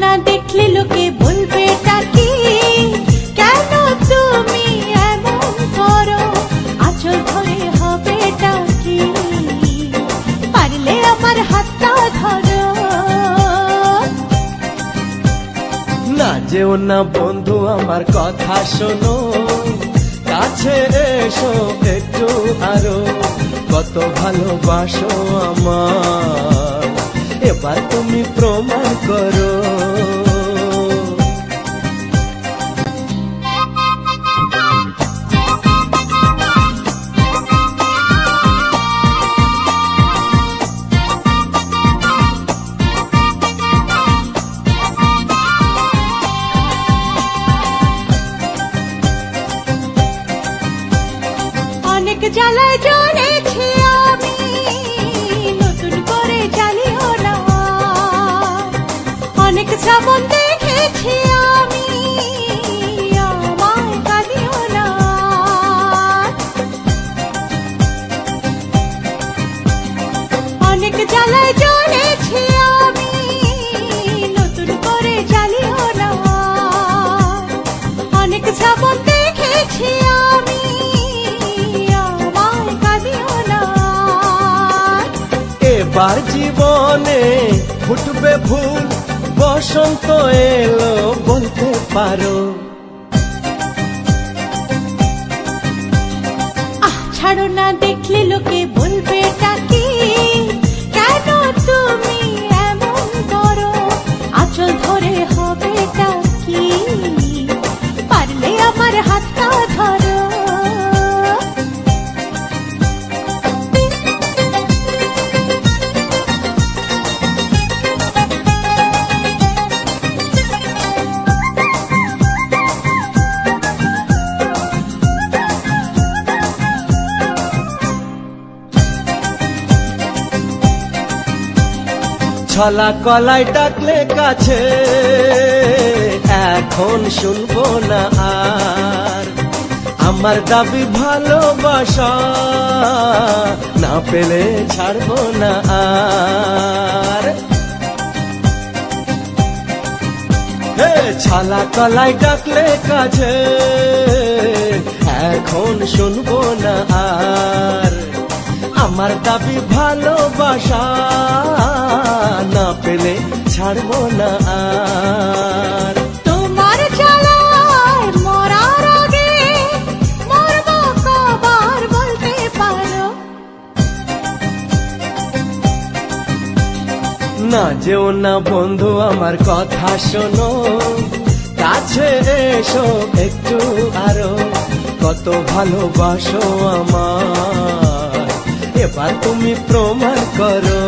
না দেখলে লোকে বলবে কি, কেন তুমি এমন করো, আঁচল ধরে হবে কি, পারলে আমার হাতটা ধরো। না যেও না বন্ধু আমার কথা শোনো, কাছে এসো একটু আরো, কত ভালোবাসো আমার, এবার তুমি প্রমাণ করো। অনেক জ্বালায় জ্বলেছি আমি, নতুন করে জ্বালিও না। অনেক শ্রাবণ দেখেছি আমি, আমায় কাঁদিও না। অনেক জ্বালায় জ্বলেছি আমি, নতুন করে জ্বালিও না। অনেক শ্রাবণ দেখেছি আমি, এবার জীবনে ফুটবে ফুল, বসন্ত এলো বলতে পারো। ছাড়ো না দেখলে লোকে বলবে কি, কেন তুমি এমন করো, আঁচল ধরে হবে কি, পারলে আমার হাতটা ধরো। ছলা কলাই ডাকলে কাছে, এখন শুনবো না আর, আমার দাবি ভালোবাসা, না পেলে ছাড়বো না আর। ছলা কলাই ডাকলে কাছে, এখন শুনবো না আর, আমার দাবি ভালোবাসা, না পেলে ছাড়বো না আর। তোমার জ্বালায় মরার আগে মরবো কবার বলতে পারো। না যেও না বন্ধু আমার কথা শোনো, কাছে এসো একটু আরো, কত ভালোবাসো আমার, এবার তুমি প্রমাণ করো।